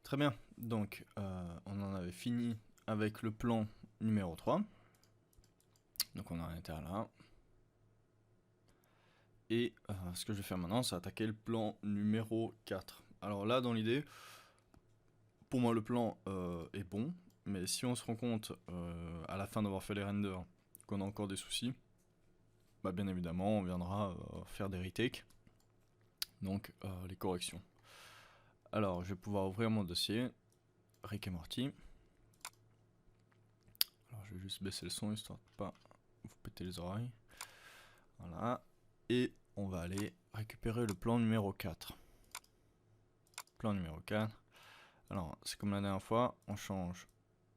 Très bien, donc on en avait fini avec le plan numéro 3. Donc on en était là. Et ce que je vais faire maintenant, c'est attaquer le plan numéro 4. Alors là, dans l'idée, pour moi le plan est bon, mais si on se rend compte à la fin d'avoir fait les renders qu'on a encore des soucis, bah bien évidemment on viendra faire des retakes, donc les corrections. Alors je vais pouvoir ouvrir mon dossier, Rick et Morty. Alors je vais juste baisser le son histoire de pas vous péter les oreilles. Voilà, et on va aller récupérer le plan numéro 4. Plan numéro 4. Alors c'est comme la dernière fois, on change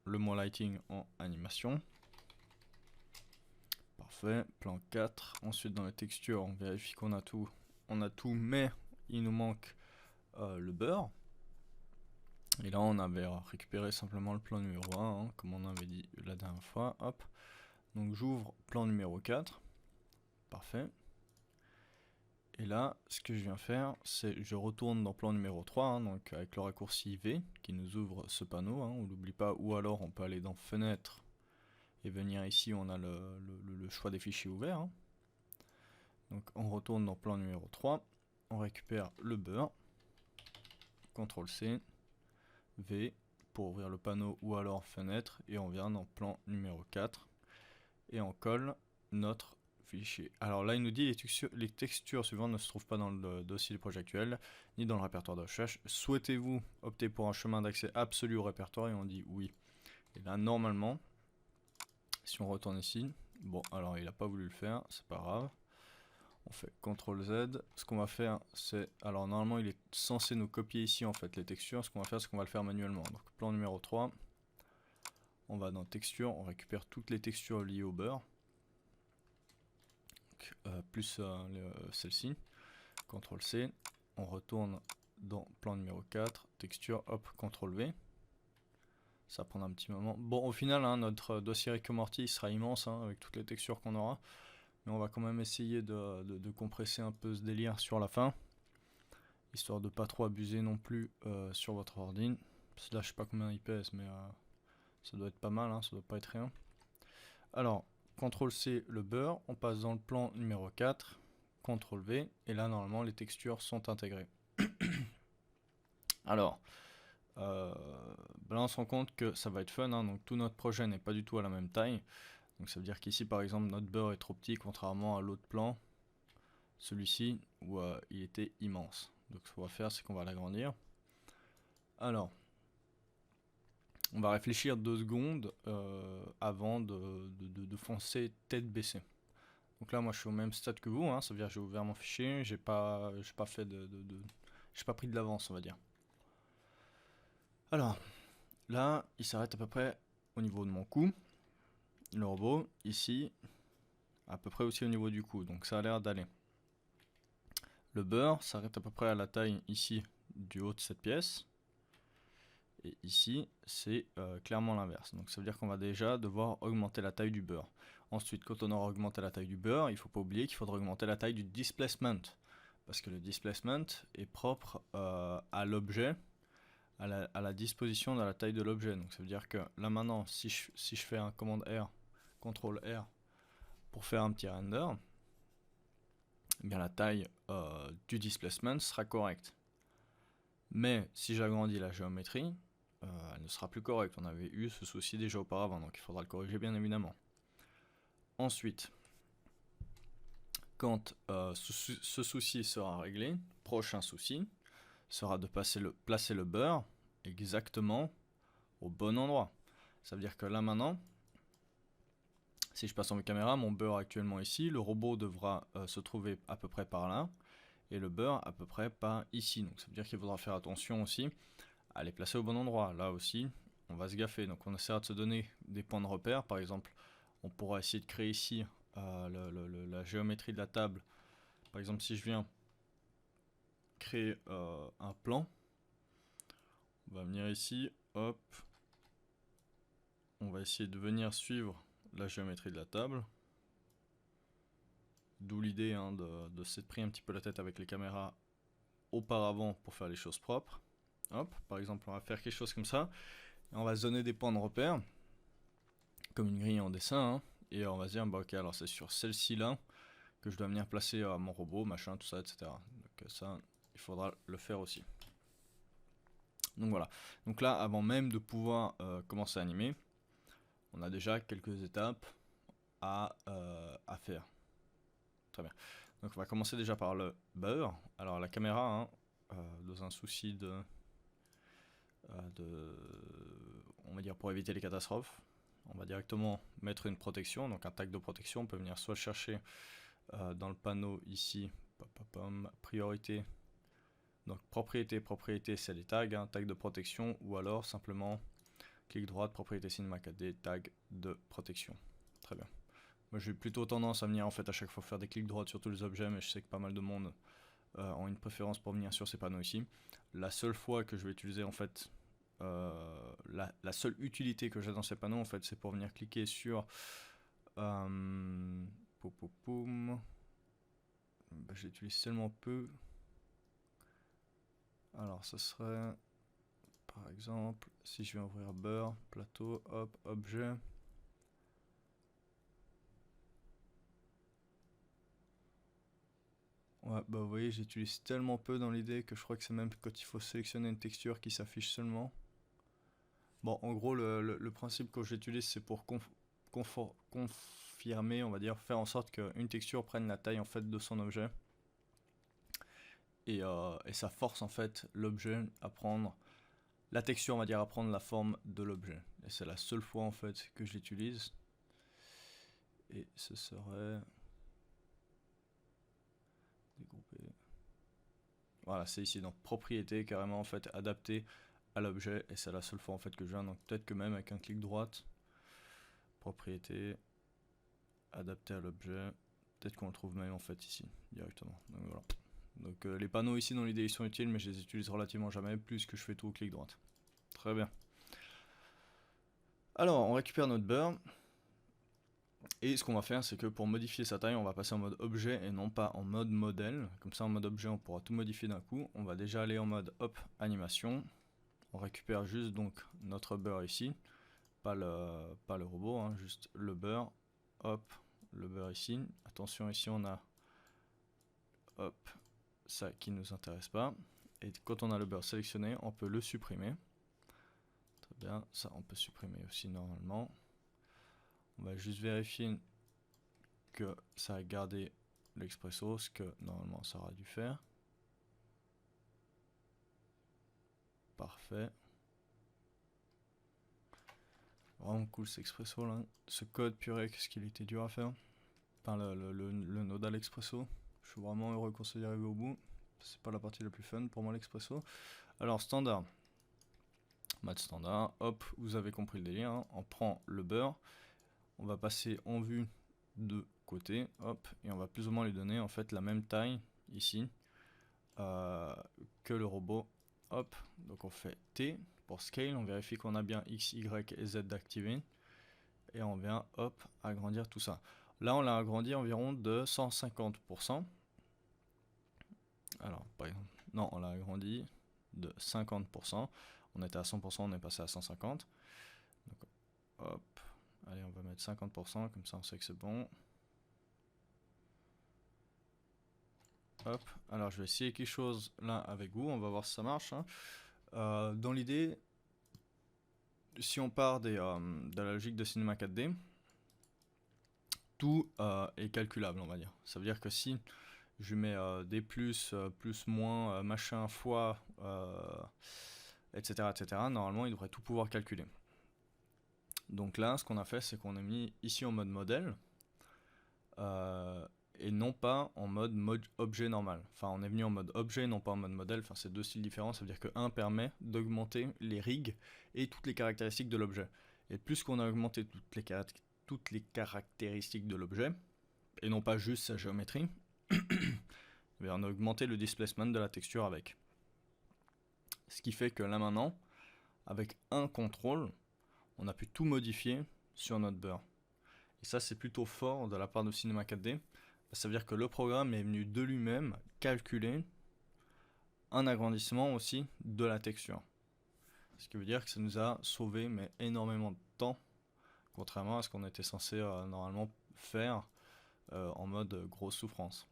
le mot lighting en animation. Parfait, plan 4. Ensuite dans les textures, on vérifie qu'on a tout. On a tout, mais il nous manque le beurre. Et là on avait récupéré simplement le plan numéro 1, hein, comme on avait dit la dernière fois. Hop. Donc j'ouvre plan numéro 4. Parfait. Et là, ce que je viens faire, c'est je retourne dans plan numéro 3, hein, donc avec le raccourci V qui nous ouvre ce panneau, hein, on l'oublie pas, ou alors on peut aller dans Fenêtre et venir ici où on a le choix des fichiers ouverts. Hein. Donc on retourne dans plan numéro 3, on récupère le beurre, CTRL C, V pour ouvrir le panneau ou alors Fenêtre, et on vient dans plan numéro 4 et on colle notre fichier. Alors là il nous dit les textures suivantes ne se trouvent pas dans le dossier du projet actuel ni dans le répertoire de recherche. Souhaitez-vous opter pour un chemin d'accès absolu au répertoire? Et on dit oui. Et là normalement, si on retourne ici, bon alors il n'a pas voulu le faire, c'est pas grave. On fait CTRL Z. Ce qu'on va faire, c'est... Alors normalement il est censé nous copier ici en fait les textures. Ce qu'on va faire, c'est qu'on va le faire manuellement. Donc plan numéro 3. On va dans texture, on récupère toutes les textures liées au beurre. Plus celle-ci. CTRL C. On retourne dans plan numéro 4. Texture, hop, CTRL V. Ça prendra un petit moment. Bon, au final, hein, notre dossier Rick et Morty sera immense hein, avec toutes les textures qu'on aura. Mais on va quand même essayer de compresser un peu ce délire sur la fin. Histoire de pas trop abuser non plus sur votre ordi. Là, je sais pas combien il pèse, mais ça doit être pas mal, hein, ça doit pas être rien. Alors, CTRL C le beurre, on passe dans le plan numéro 4, CTRL V, et là normalement les textures sont intégrées. Alors, là on se rend compte que ça va être fun, hein, donc tout notre projet n'est pas du tout à la même taille. Donc ça veut dire qu'ici par exemple notre beurre est trop petit contrairement à l'autre plan, celui-ci où il était immense. Donc ce qu'on va faire c'est qu'on va l'agrandir. Alors, on va réfléchir 2 secondes avant de foncer tête baissée. Donc là moi je suis au même stade que vous, hein, ça veut dire que j'ai ouvert mon fichier, j'ai pas fait j'ai pas pris de l'avance on va dire. Alors, là il s'arrête à peu près au niveau de mon cou. Le robot, ici, à peu près aussi au niveau du cou, donc ça a l'air d'aller. Le beurre s'arrête à peu près à la taille ici du haut de cette pièce. Et ici, c'est clairement l'inverse. Donc ça veut dire qu'on va déjà devoir augmenter la taille du beurre. Ensuite, quand on aura augmenté la taille du beurre, il ne faut pas oublier qu'il faudra augmenter la taille du displacement. Parce que le displacement est propre à l'objet, à la disposition de la taille de l'objet. Donc ça veut dire que là maintenant, si je fais un commande R, CTRL R, pour faire un petit render, eh bien la taille du displacement sera correcte. Mais si j'agrandis la géométrie, elle ne sera plus correcte. On avait eu ce souci déjà auparavant, donc il faudra le corriger bien évidemment. Ensuite, quand ce souci sera réglé, prochain souci sera de placer le beurre exactement au bon endroit. Ça veut dire que là maintenant, si je passe en caméra, mon beurre actuellement ici, le robot devra se trouver à peu près par là, et le beurre à peu près par ici. Donc ça veut dire qu'il faudra faire attention aussi à les placer au bon endroit. Là aussi, on va se gaffer. Donc on essaiera de se donner des points de repère. Par exemple, on pourra essayer de créer ici la géométrie de la table. Par exemple, si je viens créer un plan, on va venir ici, hop, on va essayer de venir suivre la géométrie de la table. D'où l'idée de s'être pris un petit peu la tête avec les caméras auparavant pour faire les choses propres. Hop, par exemple, on va faire quelque chose comme ça. Et on va se donner des points de repère, comme une grille en dessin, hein, et on va se dire, bah, ok, alors c'est sur celle-ci là que je dois venir placer mon robot, machin, tout ça, etc. Donc ça, il faudra le faire aussi. Donc voilà. Donc là, avant même de pouvoir commencer à animer, on a déjà quelques étapes à faire. Très bien. Donc on va commencer déjà par le beurre. Alors la caméra, hein, dans un souci on va dire pour éviter les catastrophes, on va directement mettre une protection, donc un tag de protection. On peut venir soit chercher dans le panneau ici, priorité, donc propriété c'est les tags, hein, tag de protection, ou alors simplement clic droit, propriété Cinema 4D, tag de protection. Très bien. Moi j'ai plutôt tendance à venir en fait à chaque fois faire des clics droits sur tous les objets, mais je sais que pas mal de monde ont une préférence pour venir sur ces panneaux ici. La seule fois que je vais utiliser en fait la seule utilité que j'ai dans ces panneaux en fait, c'est pour venir cliquer sur bah, je l'utilise tellement peu. Alors ça serait par exemple si je vais ouvrir beurre, plateau, hop, objet. Ouais, bah vous voyez, j'utilise tellement peu dans l'idée que je crois que c'est même quand il faut sélectionner une texture qui s'affiche seulement. Bon, en gros, le principe que j'utilise, c'est pour confirmer, on va dire, faire en sorte qu'une texture prenne la taille en fait de son objet. Et ça force en fait l'objet à prendre, la texture, on va dire, à prendre la forme de l'objet. Et c'est la seule fois en fait que je l'utilise. Et ce serait dégrouper. Voilà, c'est ici donc propriété, carrément en fait adapté à l'objet, et c'est la seule fois en fait que je viens. Donc peut-être que même avec un clic droite, propriété, adapté à l'objet, peut-être qu'on le trouve même en fait ici directement. Donc voilà. Donc les panneaux ici dans l'idée ils sont utiles, mais je les utilise relativement jamais, plus que je fais tout au clic droite. Très bien. Alors on récupère notre beurre. Et ce qu'on va faire, c'est que pour modifier sa taille, on va passer en mode objet et non pas en mode modèle. Comme ça, en mode objet, on pourra tout modifier d'un coup. On va déjà aller en mode hop, animation. On récupère juste donc notre beurre ici. Pas le robot, hein, juste le beurre. Hop, le beurre ici. Attention, ici on a hop, ça qui ne nous intéresse pas. Et quand on a le beurre sélectionné, on peut le supprimer. Très bien, ça on peut supprimer aussi normalement. On va juste vérifier que ça a gardé l'expresso, ce que normalement ça aura dû faire. Parfait. Vraiment cool cet expresso là. Ce code purée, qu'est-ce qu'il était dur à faire. Enfin le nodal expresso. Je suis vraiment heureux qu'on soit arrivé au bout. C'est pas la partie la plus fun pour moi l'expresso. Alors standard. Mode standard. Hop, vous avez compris le délire. Hein. On prend le beurre. On va passer en vue de côté. Hop. Et on va plus ou moins lui donner en fait la même taille ici. Que le robot. Hop, donc on fait T pour scale, on vérifie qu'on a bien X, Y et Z d'activé. Et on vient, hop, agrandir tout ça. Là, on l'a agrandi environ de 150%. Alors, par exemple, non, on l'a agrandi de 50%. On était à 100%, on est passé à 150. Donc, hop, allez, on va mettre 50%, comme ça on sait que c'est bon. Hop, alors je vais essayer quelque chose là avec vous, on va voir si ça marche. Hein. Dans l'idée, si on part de la logique de cinéma 4D, tout est calculable, on va dire. Ça veut dire que si je mets des plus, plus, moins, machin, fois, etc., etc., normalement, il devrait tout pouvoir calculer. Donc là, ce qu'on a fait, c'est qu'on a mis ici en mode modèle, et non pas en mode objet normal. Enfin, on est venu en mode objet, non pas en mode modèle. Enfin, c'est deux styles différents. Ça veut dire que un permet d'augmenter les rigs et toutes les caractéristiques de l'objet. Et plus qu'on a augmenté toutes les caractéristiques de l'objet, et non pas juste sa géométrie, on a augmenté le displacement de la texture avec. Ce qui fait que là maintenant, avec un contrôle, on a pu tout modifier sur notre beurre. Et ça, c'est plutôt fort de la part de Cinema 4D. Ça veut dire que le programme est venu de lui-même calculer un agrandissement aussi de la texture. Ce qui veut dire que ça nous a sauvé mais énormément de temps, contrairement à ce qu'on était censé normalement faire en mode grosse souffrance.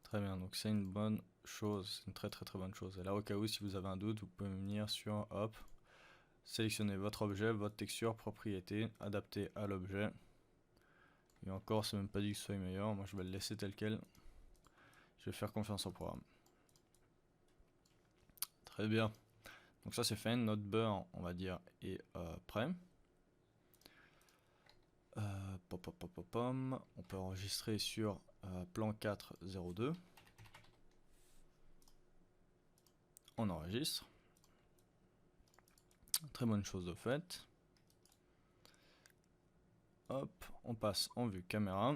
Très bien, donc c'est une bonne chose, c'est une très bonne chose. Et là, au cas où, si vous avez un doute, vous pouvez venir sur, hop, sélectionner votre objet, votre texture, propriété, adapter à l'objet. Et encore, c'est même pas dit que ce soit meilleur, moi je vais le laisser tel quel. Je vais faire confiance au programme. Très bien. Donc ça c'est fait, notre beurre, on va dire, est prêt. On peut enregistrer sur plan 402. On enregistre. Très bonne chose de fait. Hop, on passe en vue caméra.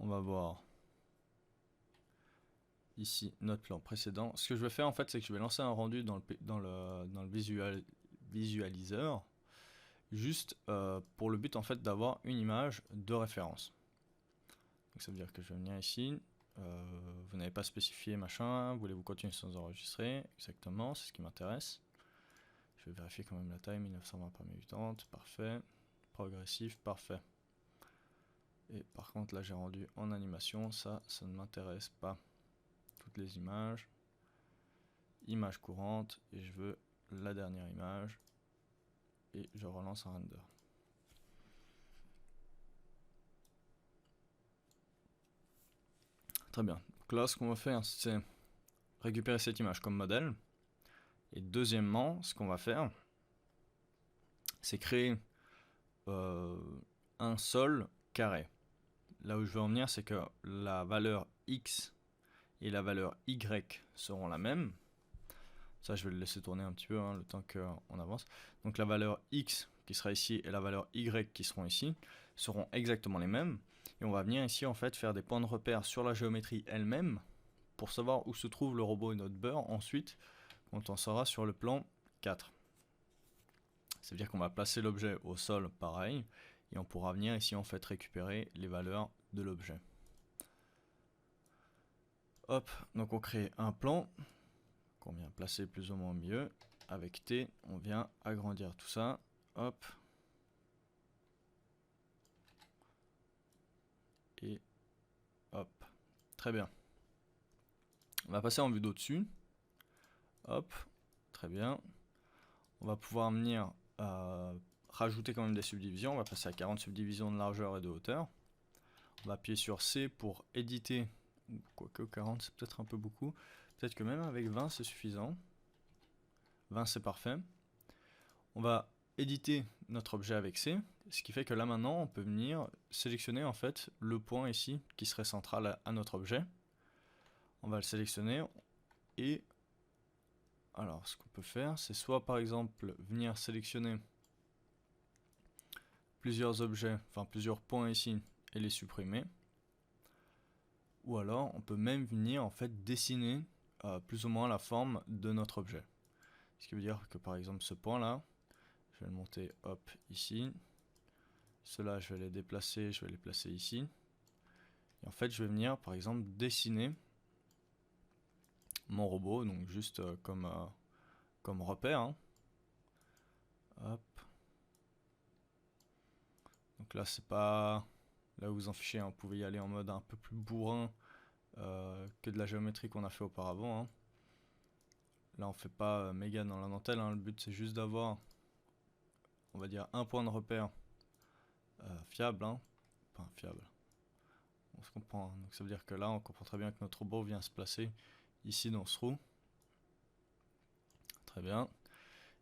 On va voir ici notre plan précédent. Ce que je vais faire en fait, c'est que je vais lancer un rendu dans le visualiseur, juste pour le but en fait d'avoir une image de référence. Donc ça veut dire que je vais venir ici. Vous n'avez pas spécifié machin, voulez-vous continuer sans enregistrer? Exactement, c'est ce qui m'intéresse. Je vais vérifier quand même la taille, 1920 par 1080, parfait. Progressif, parfait. Et par contre là j'ai rendu en animation, ça ne m'intéresse pas. Toutes les images, image courante, et je veux la dernière image, et je relance un render. Très bien, donc là ce qu'on va faire c'est récupérer cette image comme modèle, et deuxièmement ce qu'on va faire c'est créer un sol carré. Là où je veux en venir, c'est que la valeur x et la valeur y seront la même. Ça, je vais le laisser tourner un petit peu, hein, le temps qu'on avance. Donc la valeur x qui sera ici et la valeur y qui seront ici seront exactement les mêmes. Et on va venir ici en fait faire des points de repère sur la géométrie elle-même pour savoir où se trouve le robot et notre beurre ensuite quand on sera sur le plan 4. Ça veut dire qu'on va placer l'objet au sol pareil et on pourra venir ici en fait récupérer les valeurs de l'objet. Hop, donc on crée un plan qu'on vient placer plus ou moins au milieu. Avec T, on vient agrandir tout ça. Hop. Et hop. Très bien. On va passer en vue d'au-dessus. Hop. Très bien. On va pouvoir venir rajouter quand même des subdivisions. On va passer à 40 subdivisions de largeur et de hauteur. On va appuyer sur C pour éditer. Quoique 40 c'est peut-être un peu beaucoup. Peut-être que même avec 20 c'est suffisant. 20 c'est parfait. On va éditer notre objet avec C, ce qui fait que là maintenant on peut venir sélectionner en fait le point ici qui serait central à notre objet. On va le sélectionner et alors ce qu'on peut faire c'est soit par exemple venir sélectionner plusieurs objets, enfin plusieurs points ici et les supprimer, ou alors on peut même venir en fait dessiner plus ou moins la forme de notre objet. Ce qui veut dire que par exemple ce point là, je vais le monter hop ici, ceux-là je vais les déplacer, je vais les placer ici, et en fait je vais venir par exemple dessiner mon robot, donc juste comme repère, hein. Hop. Donc là c'est pas là où vous en fichez, hein. Vous pouvez y aller en mode un peu plus bourrin que de la géométrie qu'on a fait auparavant, hein. Là on fait pas méga dans la dentelle, hein. Le but c'est juste d'avoir, on va dire, un point de repère fiable, hein. Enfin fiable, on se comprend, hein. Donc ça veut dire que là on comprend très bien que notre robot vient se placer ici dans ce trou. Très bien.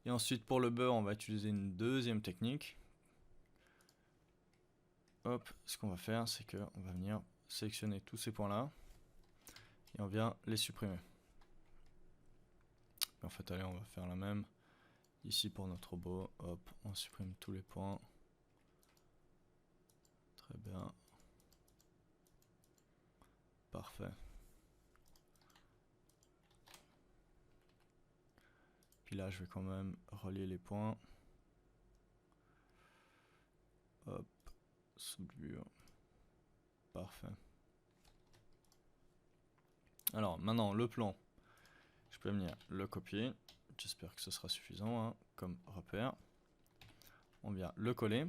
Et ensuite pour le beurre on va utiliser une deuxième technique. Hop, ce qu'on va faire c'est que on va venir sélectionner tous ces points là et on vient les supprimer. En fait allez, on va faire la même ici pour notre robot. Hop, on supprime tous les points. Très bien. Parfait. Puis là je vais quand même relier les points. Hop, soudure. Parfait. Alors maintenant le plan, je peux venir le copier. J'espère que ce sera suffisant hein, comme repère. On vient le coller.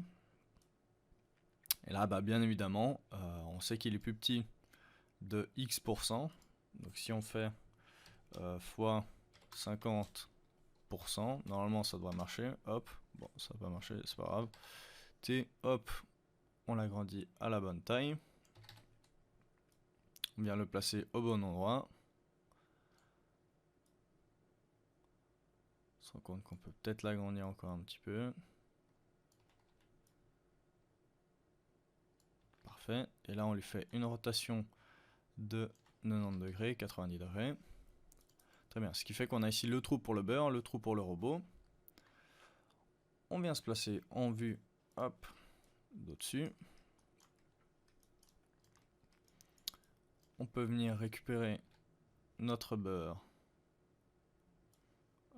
Et là, bah, bien évidemment, on sait qu'il est plus petit de X%. Donc si on fait fois 50%, normalement ça devrait marcher. Hop, bon ça va pas marcher, c'est pas grave. T, hop, on l'agrandit à la bonne taille. On vient le placer au bon endroit. On se rend compte qu'on peut peut-être l'agrandir encore un petit peu. Parfait. Et là on lui fait une rotation de 90 degrés, 90 degrés. Très bien. Ce qui fait qu'on a ici le trou pour le beurre, le trou pour le robot. On vient se placer en vue, hop, d'au-dessus. On peut venir récupérer notre beurre.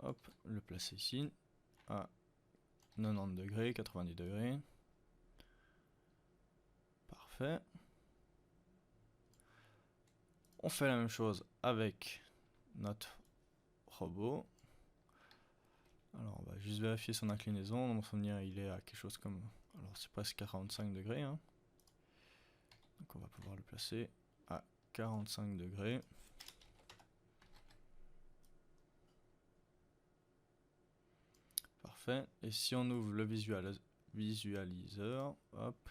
Hop, le placer ici à 90 degrés, 90 degrés. Parfait. On fait la même chose avec notre robot. Alors on va juste vérifier son inclinaison. Dans mon souvenir il est à quelque chose comme... Alors c'est presque 45 degrés. Hein. Donc on va pouvoir le placer à 45 degrés. Parfait. Et si on ouvre le visualiseur, hop.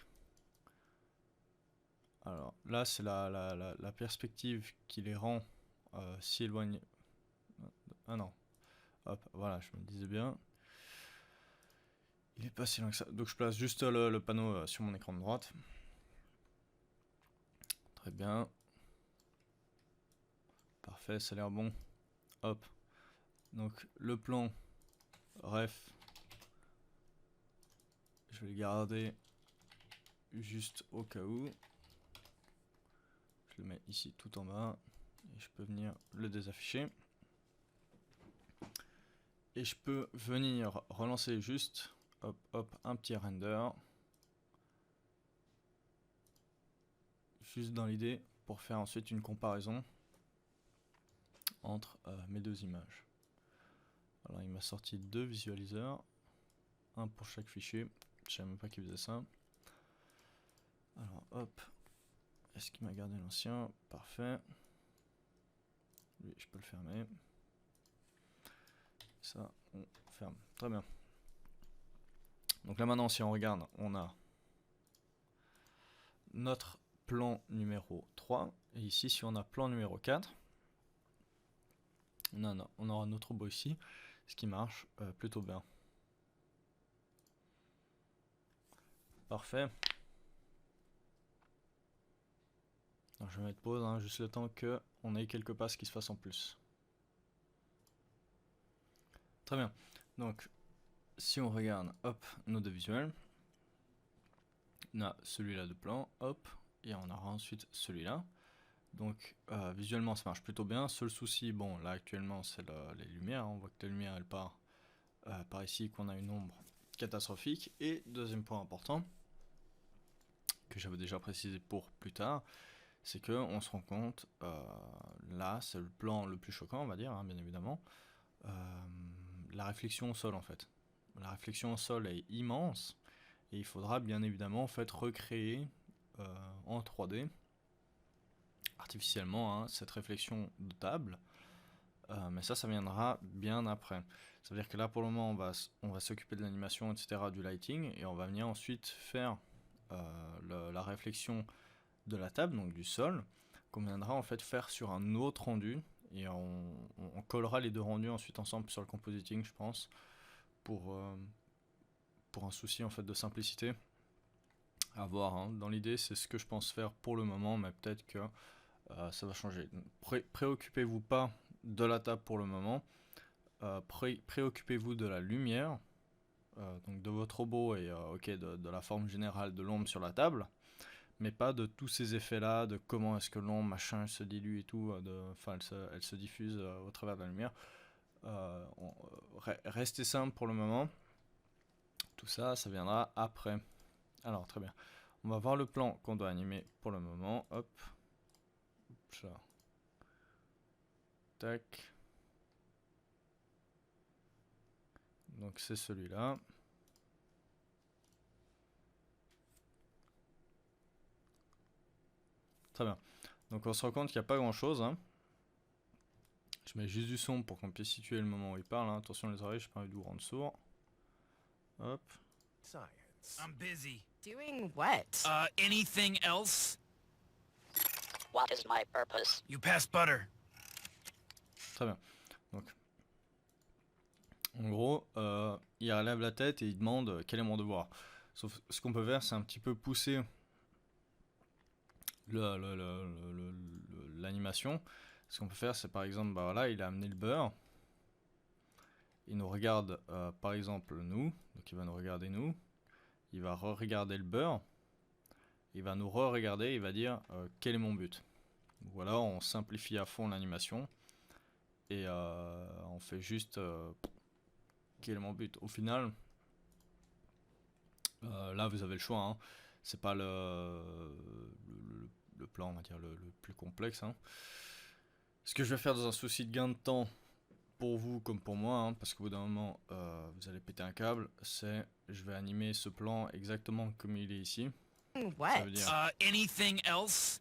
Alors là c'est la perspective qui les rend si éloignés. Ah non. Hop, voilà, je me disais bien. Il est pas si loin que ça. Donc je place juste le panneau sur mon écran de droite. Très bien. Parfait, ça a l'air bon. Hop. Donc le plan ref, je vais le garder juste au cas où. Je le mets ici tout en bas. Et je peux venir le désafficher. Et je peux venir relancer juste, hop, hop, un petit render. Juste dans l'idée pour faire ensuite une comparaison entre mes deux images. Alors il m'a sorti deux visualiseurs, un pour chaque fichier, je savais même pas qu'il faisait ça. Alors hop, est-ce qu'il m'a gardé l'ancien? Parfait. Lui je peux le fermer. Ça on ferme, très bien. Donc là maintenant si on regarde, on a notre plan numéro 3, et ici si on a plan numéro 4, on aura notre robot ici, ce qui marche plutôt bien. Parfait. Alors je vais mettre pause, hein, juste le temps qu'on ait quelques passes qui se fassent en plus. Très bien. Donc, si on regarde, hop, nos deux visuels, on a celui-là de plan, hop, et on aura ensuite celui-là. Donc, visuellement, ça marche plutôt bien. Seul souci, bon, là actuellement, c'est les lumières. Hein. On voit que la lumière, elle part par ici, qu'on a une ombre catastrophique. Et deuxième point important, que j'avais déjà précisé pour plus tard, c'est que on se rend compte, là, c'est le plan le plus choquant, on va dire, hein, bien évidemment, la réflexion au sol, en fait. La réflexion au sol est immense, et il faudra bien évidemment, en fait, recréer en 3D, artificiellement, hein, cette réflexion de table, mais ça viendra bien après. Ça veut dire que là, pour le moment, on va s'occuper de l'animation, etc., du lighting, et on va venir ensuite faire la réflexion de la table, donc du sol, qu'on viendra en fait faire sur un autre rendu, et on collera les deux rendus ensuite ensemble sur le compositing, je pense, pour un souci en fait de simplicité. À voir, hein. Dans l'idée, c'est ce que je pense faire pour le moment, mais peut-être que ça va changer. Préoccupez-vous pas de la table pour le moment, préoccupez-vous de la lumière, donc de votre robot et de la forme générale de l'ombre sur la table, mais pas de tous ces effets là, de comment est-ce que l'ombre machin se dilue et tout, elle se diffuse au travers de la lumière. Restez simple pour le moment, tout ça viendra après. Alors très bien, On va voir le plan qu'on doit animer pour le moment. Hop. Ça. Tac. Donc c'est celui-là. Très bien. Donc on se rend compte qu'il n'y a pas grand-chose. Hein. Je mets juste du son pour qu'on puisse situer le moment où il parle. Hein. Attention les oreilles, je n'ai pas envie de vous rendre sourd. Hop. Science. I'm busy. Doing what? Anything else? What is my purpose? You pass butter. Très bien. Donc, en gros, il relève la tête et il demande quel est mon devoir. Sauf ce qu'on peut faire, c'est un petit peu pousser l'animation. Ce qu'on peut faire, c'est par exemple, bah voilà, il a amené le beurre. Il nous regarde, par exemple, nous. Donc il va nous regarder nous. Il va re-regarder le beurre. Il va nous re-regarder. Il va dire quel est mon but. Donc voilà, on simplifie à fond l'animation. Et on fait juste quel est mon but. Au final, là vous avez le choix. Hein. C'est pas le plan, on va dire, le plus complexe. Hein. Ce que je vais faire dans un souci de gain de temps, pour vous comme pour moi, hein, parce qu'au bout d'un moment vous allez péter un câble, c'est je vais animer ce plan exactement comme il est ici. What? Ça veut dire, Anything else?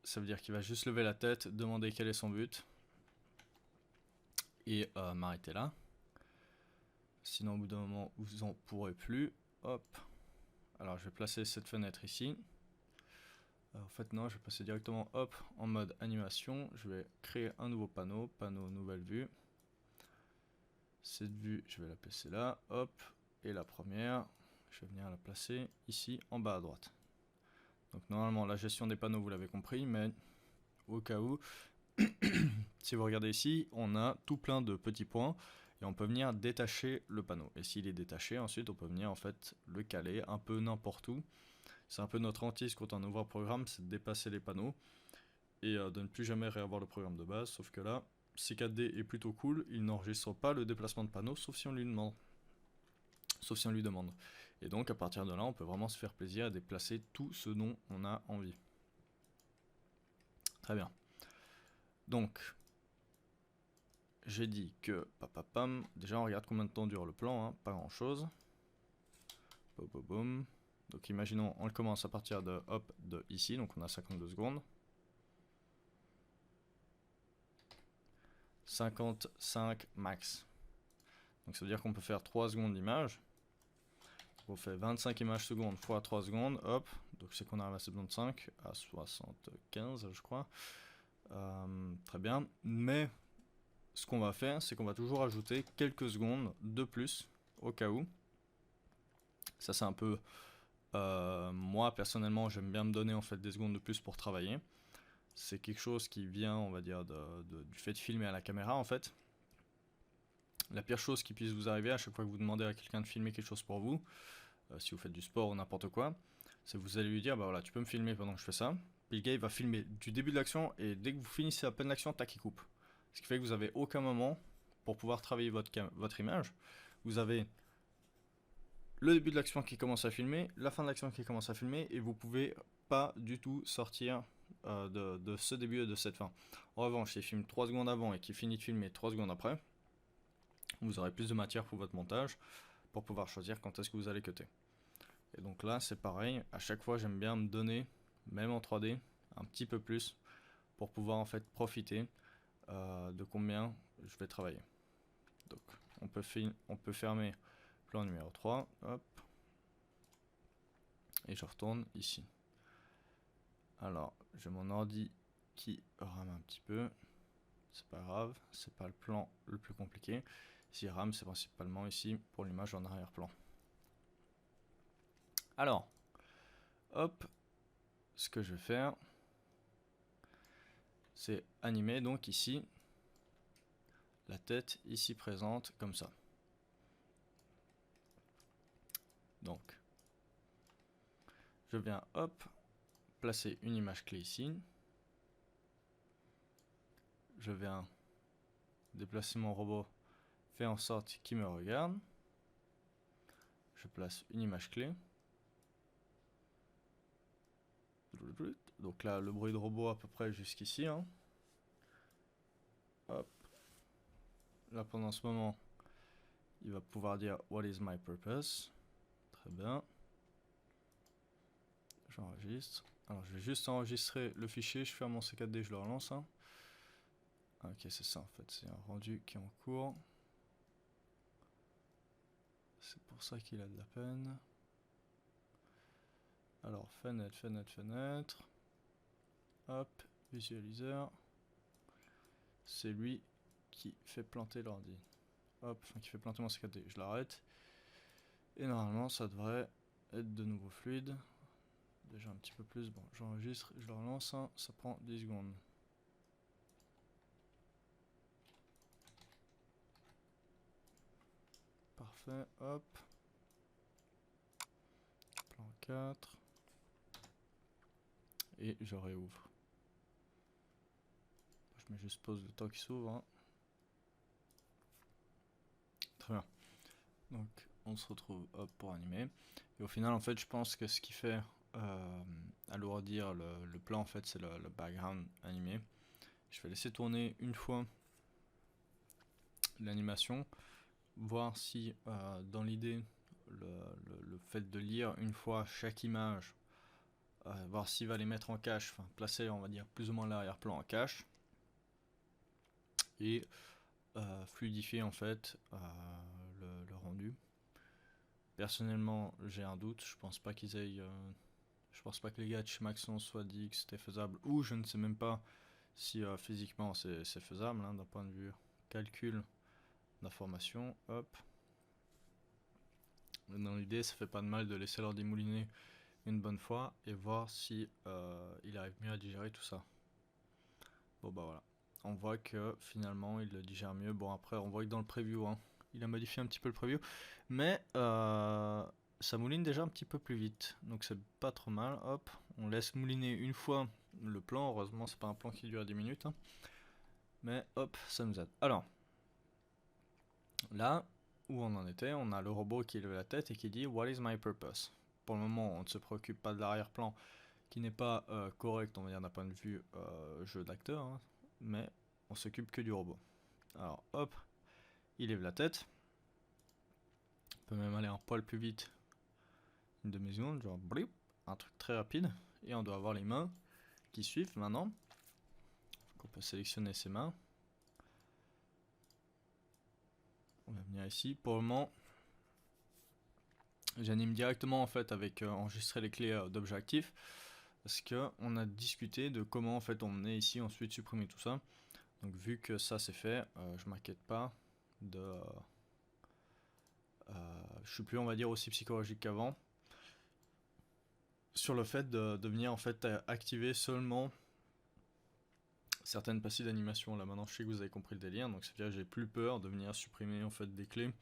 ça veut dire qu'il va juste lever la tête, demander quel est son but et m'arrêter là. Sinon au bout d'un moment vous en pourrez plus. Hop. Alors je vais placer cette fenêtre ici. En fait non, je vais passer directement hop en mode animation. Je vais créer un nouveau panneau, nouvelle vue. Cette vue, je vais la placer là, hop. Et la première, je vais venir la placer ici en bas à droite. Donc normalement la gestion des panneaux vous l'avez compris, mais au cas où, si vous regardez ici, on a tout plein de petits points et on peut venir détacher le panneau. Et s'il est détaché, ensuite on peut venir en fait le caler un peu n'importe où. C'est un peu notre hantise quand on ouvre un programme, c'est de dépasser les panneaux et de ne plus jamais réavoir le programme de base. Sauf que là, C4D est plutôt cool, il n'enregistre pas le déplacement de panneaux sauf si on lui demande. Et donc à partir de là, on peut vraiment se faire plaisir à déplacer tout ce dont on a envie. Très bien. Donc, j'ai dit que, papapam, déjà on regarde combien de temps dure le plan, hein, pas grand chose. Boum. Donc imaginons, on le commence à partir de, hop, de ici, donc on a 52 secondes. 55 max. Donc ça veut dire qu'on peut faire 3 secondes d'image. On fait 25 images secondes fois 3 secondes, hop. Donc c'est qu'on arrive à 75, à 75 je crois. Très bien. Mais ce qu'on va faire, c'est qu'on va toujours ajouter quelques secondes de plus au cas où. Ça c'est un peu... moi personnellement j'aime bien me donner en fait des secondes de plus pour travailler. C'est quelque chose qui vient, on va dire, du fait de filmer à la caméra en fait. La pire chose qui puisse vous arriver à chaque fois que vous demandez à quelqu'un de filmer quelque chose pour vous, si vous faites du sport ou n'importe quoi, c'est que vous allez lui dire bah voilà, tu peux me filmer pendant que je fais ça. Puis le gars il va filmer du début de l'action et dès que vous finissez à peine l'action, tac, il coupe. Ce qui fait que vous avez aucun moment pour pouvoir travailler votre image. Vous avez le début de l'action qui commence à filmer, la fin de l'action qui commence à filmer, et vous pouvez pas du tout sortir de ce début et de cette fin. En revanche, s'il filme 3 secondes avant et qu'il finit de filmer 3 secondes après, vous aurez plus de matière pour votre montage, pour pouvoir choisir quand est-ce que vous allez cutter. Et donc là, c'est pareil, à chaque fois j'aime bien me donner, même en 3D, un petit peu plus, pour pouvoir en fait profiter de combien je vais travailler. Donc on peut fermer plan numéro 3, hop, et je retourne ici. Alors, j'ai mon ordi qui rame un petit peu, c'est pas grave, c'est pas le plan le plus compliqué. Si rame, c'est principalement ici pour l'image en arrière-plan. Alors, hop, ce que je vais faire, c'est animer donc ici la tête ici présente comme ça. Donc, je viens hop, placer une image clé ici. Je viens déplacer mon robot, faire en sorte qu'il me regarde. Je place une image clé. Donc là, le bruit de robot à peu près jusqu'ici. Hein. Hop. Là, pendant ce moment, il va pouvoir dire What is my purpose? Très bien. J'enregistre. Alors, je vais juste enregistrer le fichier. Je ferme mon C4D, je le relance. Hein. Ok, c'est ça en fait. C'est un rendu qui est en cours. C'est pour ça qu'il a de la peine. Alors, fenêtre, fenêtre, fenêtre. Hop, visualiseur. C'est lui qui fait planter l'ordi. Hop, enfin qui fait planter mon C4D. Je l'arrête. Et normalement, ça devrait être de nouveau fluide. Déjà un petit peu plus. Bon, j'enregistre, je le relance. Hein, ça prend 10 secondes. Parfait, hop. Plan 4. Et je réouvre. Je mets juste pause le temps qui s'ouvre. Hein. Très bien. Donc on se retrouve hop, pour animer. Et au final en fait je pense que ce qui fait alourdir le plan en fait c'est le background animé. Je vais laisser tourner une fois l'animation. Voir si dans l'idée le fait de lire une fois chaque image, voir s'il va les mettre en cache, enfin placer on va dire plus ou moins l'arrière-plan en cache. Et fluidifier en fait le rendu. Personnellement, j'ai un doute. Je pense pas qu'ils aient. Je pense pas que les gars de chez Maxon soient dit que c'était faisable. Ou je ne sais même pas si physiquement c'est faisable hein, d'un point de vue calcul d'information. Hop. Dans l'idée, ça fait pas de mal de laisser l'ordi mouliner une bonne fois et voir si il arrive mieux à digérer tout ça. Bon bah voilà. On voit que finalement il le digère mieux. Bon après on voit que dans le preview, hein, il a modifié un petit peu le preview. Mais ça mouline déjà un petit peu plus vite. Donc c'est pas trop mal. Hop, on laisse mouliner une fois le plan. Heureusement c'est pas un plan qui dure 10 minutes. Hein. Mais hop, ça nous aide. Alors, là où on en était, on a le robot qui lève la tête et qui dit What is my purpose? Pour le moment on ne se préoccupe pas de l'arrière-plan qui n'est pas correct on va dire d'un point de vue jeu d'acteur. Hein. Mais on s'occupe que du robot. Alors hop, il lève la tête. On peut même aller un poil plus vite. Une demi-seconde, genre blip, un truc très rapide. Et on doit avoir les mains qui suivent maintenant. Donc on peut sélectionner ses mains. On va venir ici. Pour le moment, j'anime directement en fait avec enregistrer les clés d'objet actif. Parce que on a discuté de comment en fait on venait ici ensuite supprimer tout ça. Donc vu que ça c'est fait, je m'inquiète pas de... je suis plus on va dire aussi psychologique qu'avant. Sur le fait de venir en fait activer seulement certaines parties d'animation. Là maintenant je sais que vous avez compris le délire, donc c'est-à-dire que j'ai plus peur de venir supprimer en fait des clés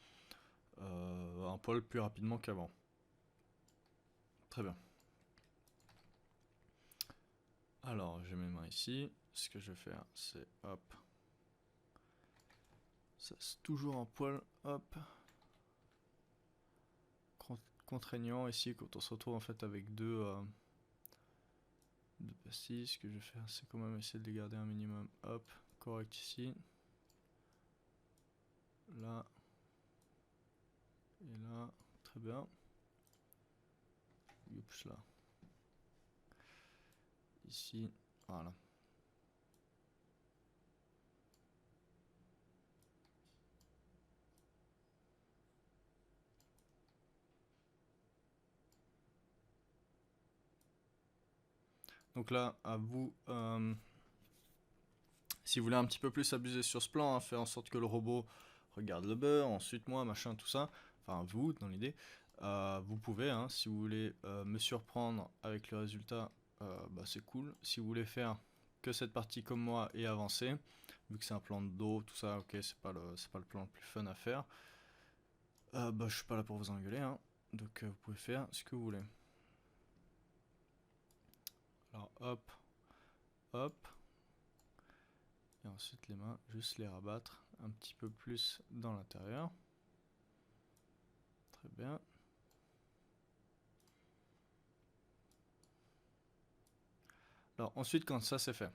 un poil plus rapidement qu'avant. Très bien. Alors j'ai mes mains ici. Ce que je vais faire c'est hop. Ça c'est toujours un poil hop. Contraignant ici quand on se retrouve en fait avec deux pastilles. Ce que je vais faire c'est quand même essayer de les garder un minimum hop correct ici, là et là, très bien. Oups là, ici, voilà. Donc là, à vous, si vous voulez un petit peu plus abuser sur ce plan, hein, faire en sorte que le robot regarde le beurre, ensuite moi, machin, tout ça, enfin vous, dans l'idée, vous pouvez, hein, si vous voulez me surprendre avec le résultat, bah, c'est cool. Si vous voulez faire que cette partie comme moi et avancer, vu que c'est un plan de dos, tout ça, ok, c'est pas le plan le plus fun à faire, bah je suis pas là pour vous engueuler, hein, donc vous pouvez faire ce que vous voulez. Alors hop, hop. Et ensuite les mains, juste les rabattre un petit peu plus dans l'intérieur. Très bien. Alors ensuite, quand ça c'est fait,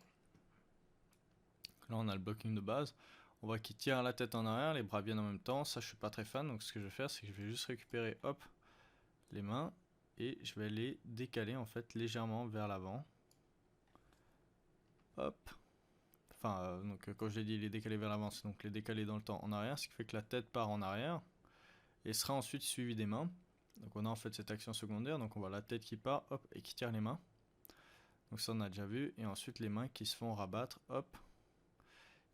là on a le blocking de base. On voit qu'il tire la tête en arrière, les bras viennent en même temps. Ça je suis pas très fan, donc ce que je vais faire c'est que je vais juste récupérer hop les mains et je vais les décaler en fait légèrement vers l'avant. Hop. Enfin, donc quand je l'ai dit les décaler vers l'avant, c'est donc les décaler dans le temps en arrière, ce qui fait que la tête part en arrière et sera ensuite suivie des mains. Donc on a en fait cette action secondaire, donc on voit la tête qui part, hop, et qui tire les mains. Donc ça on a déjà vu, et ensuite les mains qui se font rabattre, hop.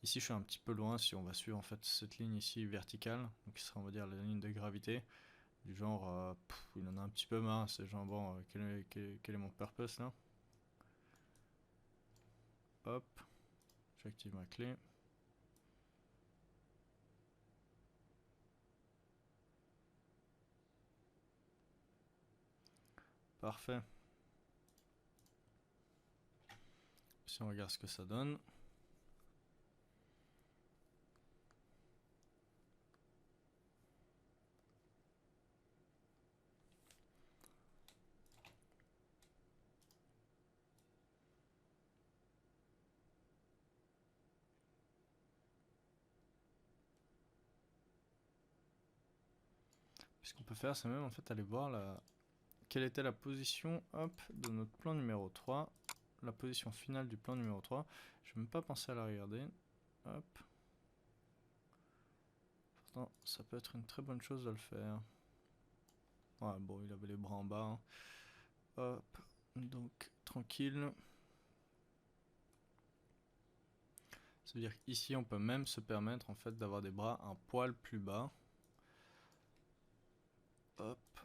Ici je suis un petit peu loin, si on va suivre en fait cette ligne ici verticale, donc qui sera on va dire la ligne de gravité, du genre, il en a un petit peu marre, c'est genre bon, quel est mon purpose là? Hop, j'active ma clé. Parfait. Si on regarde ce que ça donne. Ce qu'on peut faire, c'est même en fait aller voir quelle était la position hop, de notre plan numéro 3. La position finale du plan numéro 3. Je vais même pas penser à la regarder. Hop. Pourtant, ça peut être une très bonne chose de le faire. Ouais, bon, il avait les bras en bas. Hein. Hop. Donc, tranquille. Ça veut dire qu'ici, on peut même se permettre en fait d'avoir des bras un poil plus bas. Hop.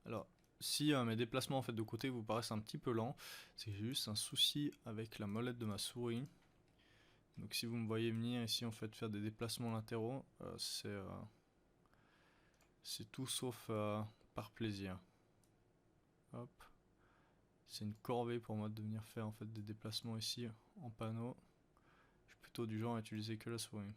Alors, si mes déplacements en fait de côté vous paraissent un petit peu lents, c'est juste un souci avec la molette de ma souris. Donc si vous me voyez venir ici en fait faire des déplacements latéraux, c'est tout sauf par plaisir. Hop. C'est une corvée pour moi de venir faire en fait des déplacements ici en panneau. Je suis plutôt du genre à utiliser que la souris.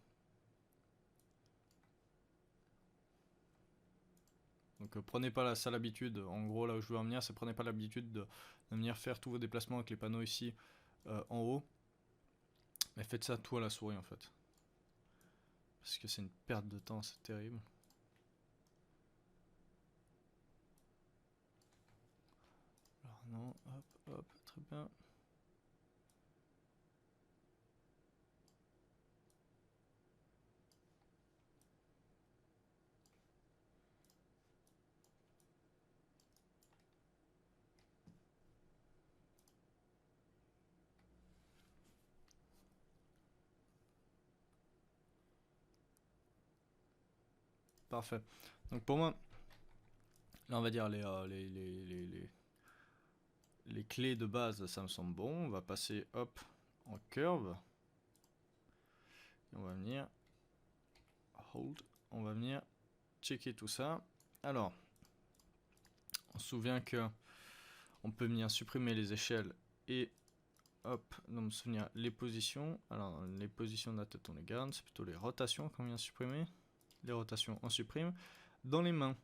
Donc prenez pas ça l'habitude, en gros là où je veux en venir, c'est prenez pas l'habitude de venir faire tous vos déplacements avec les panneaux ici en haut. Mais faites ça tout à la souris en fait. Parce que c'est une perte de temps, c'est terrible. Alors non, hop, hop, très bien. Parfait. Donc pour moi, là on va dire les clés de base, ça me semble bon. On va passer hop en curve. Et on va venir hold. On va venir checker tout ça. Alors, on se souvient que on peut venir supprimer les échelles et hop, dans mon souvenir, les positions. Alors, les positions de la tête, on les garde. C'est plutôt les rotations qu'on vient supprimer. Les rotations, on supprime. Dans les mains,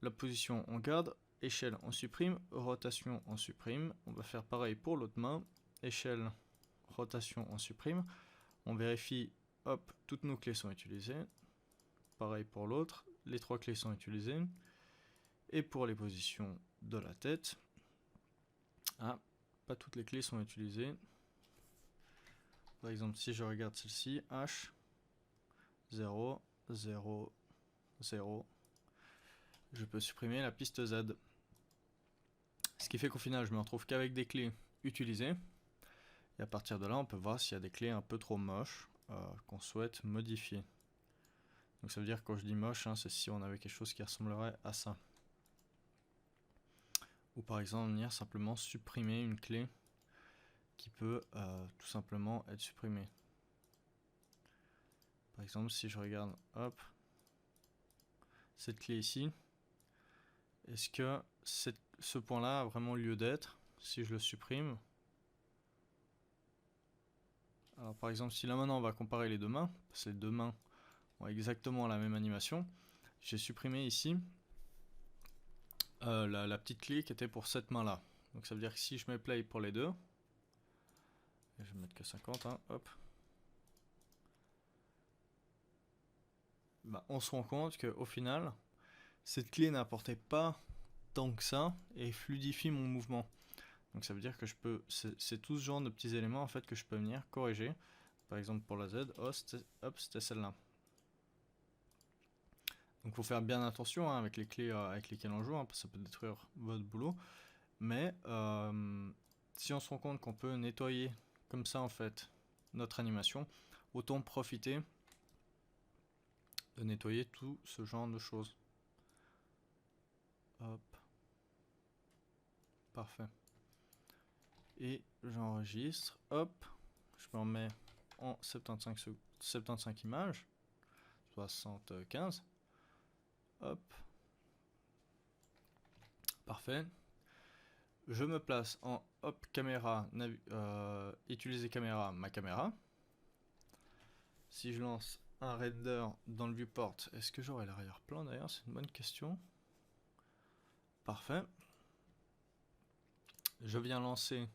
la position, on garde. Échelle, on supprime. Rotation, on supprime. On va faire pareil pour l'autre main. Échelle, rotation, on supprime. On vérifie, hop, toutes nos clés sont utilisées. Pareil pour l'autre. Les 3 clés sont utilisées. Et pour les positions de la tête, pas toutes les clés sont utilisées. Par exemple, si je regarde celle-ci, H, 0, 0, 0, je peux supprimer la piste Z. Ce qui fait qu'au final, je me retrouve qu'avec des clés utilisées. Et à partir de là, on peut voir s'il y a des clés un peu trop moches qu'on souhaite modifier. Donc ça veut dire que quand je dis moche, c'est si on avait quelque chose qui ressemblerait à ça. Ou par exemple venir simplement supprimer une clé qui peut tout simplement être supprimée. Par exemple si je regarde hop cette clé ici, est-ce que ce point là a vraiment lieu d'être si je le supprime? Alors par exemple si là maintenant on va comparer les deux mains, parce que les deux mains ont exactement la même animation, j'ai supprimé ici la petite clé qui était pour cette main là. Donc ça veut dire que si je mets play pour les deux, et je vais mettre que 50, hein, hop. Bah, on se rend compte qu'au final, cette clé n'apportait pas tant que ça et fluidifie mon mouvement. Donc ça veut dire que je peux, c'est tout ce genre de petits éléments en fait que je peux venir corriger. Par exemple pour la Z, hop, c'était celle-là. Donc il faut faire bien attention hein, avec les clés avec lesquelles on joue, hein, parce que ça peut détruire votre boulot. Mais si on se rend compte qu'on peut nettoyer comme ça en fait notre animation, autant profiter de nettoyer tout ce genre de choses. Hop. Parfait. Et j'enregistre, hop, je me remets en 75 images, 75, hop, parfait. Je me place en hop caméra, utiliser caméra, ma caméra. Si je lance un render dans le viewport, est-ce que j'aurai l'arrière-plan d'ailleurs? C'est une bonne question. Parfait. Je viens lancer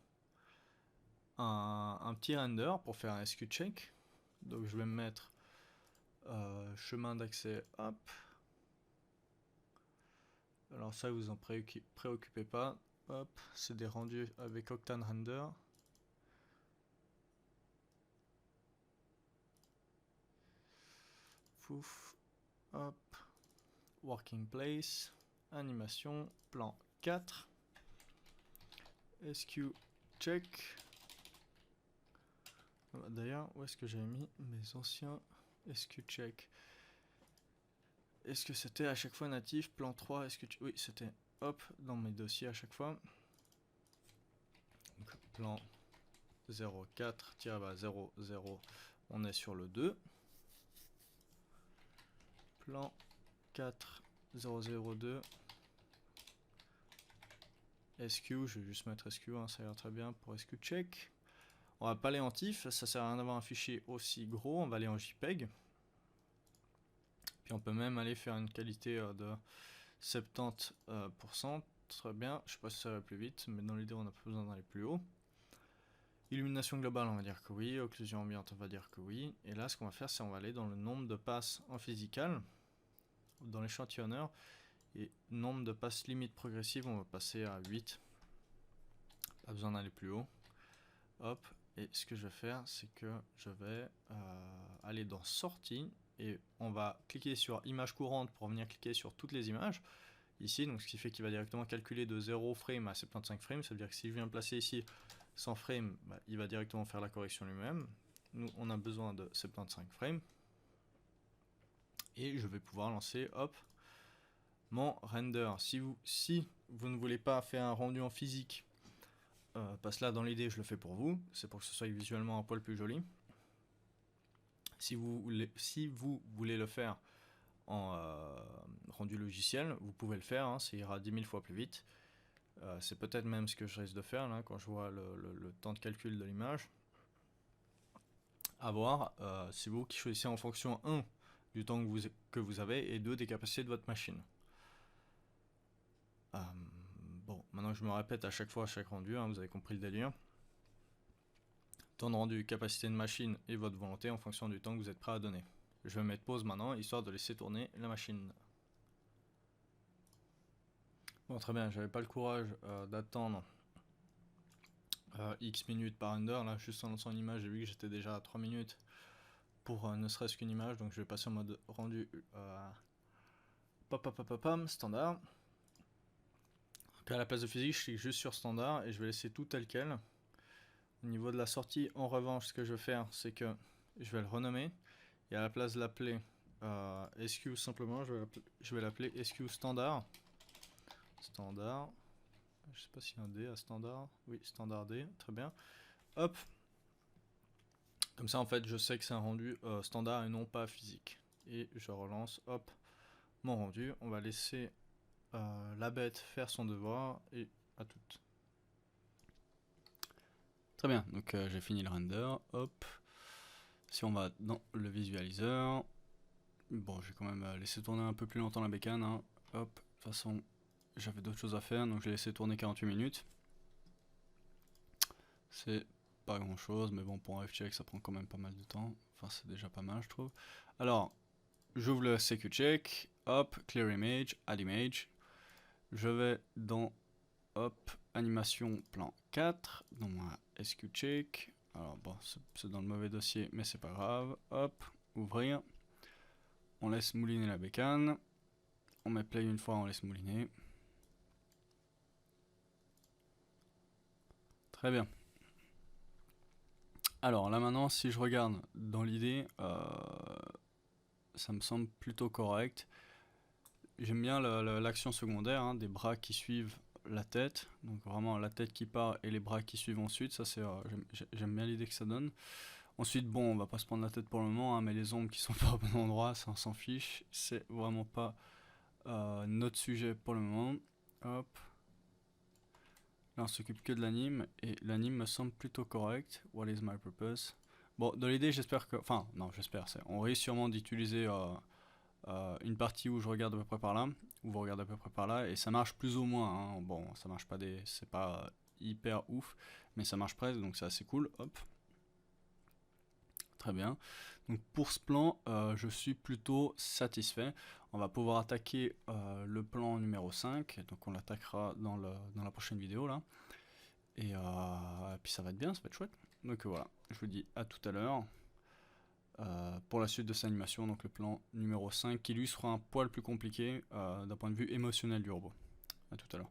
un petit render pour faire un SQ check. Donc je vais me mettre chemin d'accès, hop. Alors ça vous en préoccupez pas. Hop, c'est des rendus avec Octane Render. Fouf, hop, working place, animation, plan 4, SQ check. D'ailleurs, où est-ce que j'avais mis mes anciens SQ check? Est-ce que c'était à chaque fois natif, plan 3, oui, c'était hop, dans mes dossiers à chaque fois. Donc, plan 04-00, on est sur le 2. Plan 4002. SQ, je vais juste mettre SQ, hein, ça ira très bien pour SQ check. On va pas aller en TIFF, ça sert à rien d'avoir un fichier aussi gros, on va aller en JPEG. Puis on peut même aller faire une qualité de 70%, très bien, je sais pas si ça va plus vite, mais dans l'idée on n'a pas besoin d'aller plus haut. Illumination globale, on va dire que oui, occlusion ambiante, on va dire que oui. Et là, ce qu'on va faire, c'est on va aller dans le nombre de passes en physical, dans l'échantillonneur, et nombre de passes limite progressive, on va passer à 8. Pas besoin d'aller plus haut. Hop, et ce que je vais faire, c'est que je vais aller dans sortie, et on va cliquer sur image courante pour venir cliquer sur toutes les images. Ici, donc ce qui fait qu'il va directement calculer de 0 frame à 75 frames, ça veut dire que si je viens placer ici 100 frames, bah, il va directement faire la correction lui-même. Nous, on a besoin de 75 frames. Et je vais pouvoir lancer, hop, mon render. Si vous ne voulez pas faire un rendu en physique, parce que là, dans l'idée, je le fais pour vous. C'est pour que ce soit visuellement un poil plus joli. Si vous voulez le faire en rendu logiciel, vous pouvez le faire, hein, ça ira 10 000 fois plus vite. C'est peut-être même ce que je risque de faire là, quand je vois le temps de calcul de l'image. À voir, c'est vous qui choisissez en fonction 1 du temps que vous avez et 2 des capacités de votre machine. Bon, maintenant je me répète à chaque fois, à chaque rendu, hein, vous avez compris le délire. Temps de rendu, capacité de machine et votre volonté en fonction du temps que vous êtes prêt à donner. Je vais mettre pause maintenant, histoire de laisser tourner la machine. Bon, très bien, j'avais pas le courage d'attendre X minutes par render. Là, juste en lançant une image, j'ai vu que j'étais déjà à 3 minutes pour ne serait-ce qu'une image. Donc, je vais passer en mode rendu standard. Donc, à la place de physique, je clique juste sur standard et je vais laisser tout tel quel. Au niveau de la sortie, en revanche, ce que je vais faire, c'est que je vais le renommer. Et à la place de l'appeler SQ simplement, je vais l'appeler SQ standard. Standard. Je sais pas s'il y a un D à standard. Oui, standard D, très bien. Hop. Comme ça, en fait, je sais que c'est un rendu standard et non pas physique. Et je relance, hop, mon rendu. On va laisser la bête faire son devoir et à toutes. Très bien, donc j'ai fini le render. Hop. Si on va dans le visualiseur. Bon, j'ai quand même laissé tourner un peu plus longtemps la bécane. Hein. Hop, de toute façon, j'avais d'autres choses à faire, donc j'ai laissé tourner 48 minutes. C'est pas grand chose, mais bon, pour un F-check, ça prend quand même pas mal de temps. Enfin, c'est déjà pas mal, je trouve. Alors, j'ouvre le CQ check, hop, clear image, add image. Je vais dans, hop, animation plan 4, dans ma SQ check. Alors bon, c'est dans le mauvais dossier, mais c'est pas grave. Hop, ouvrir. On laisse mouliner la bécane. On met play une fois, on laisse mouliner. Très bien. Alors là maintenant, si je regarde dans l'idée, ça me semble plutôt correct. J'aime bien l'action secondaire, hein, des bras qui suivent la tête. Donc vraiment la tête qui part et les bras qui suivent ensuite. Ça c'est, j'aime bien l'idée que ça donne. Ensuite, bon, on va pas se prendre la tête pour le moment, hein, mais les ombres qui sont pas au bon endroit, ça on s'en fiche. C'est vraiment pas notre sujet pour le moment. Hop. Là, on s'occupe que de l'anime, et l'anime me semble plutôt correct. What is my purpose? Bon, dans l'idée, j'espère que... Enfin, non, j'espère. On risque sûrement d'utiliser une partie où je regarde à peu près par là, où vous regardez à peu près par là, et ça marche plus ou moins. Hein. Bon, ça marche pas des... C'est pas hyper ouf, mais ça marche presque, donc c'est assez cool. Hop. Très bien. Donc pour ce plan, je suis plutôt satisfait. On va pouvoir attaquer le plan numéro 5. Donc on l'attaquera dans la prochaine vidéo là. Et puis ça va être bien, ça va être chouette. Donc voilà, je vous dis à tout à l'heure. Pour la suite de cette animation, donc le plan numéro 5, qui lui sera un poil plus compliqué d'un point de vue émotionnel du robot. À tout à l'heure.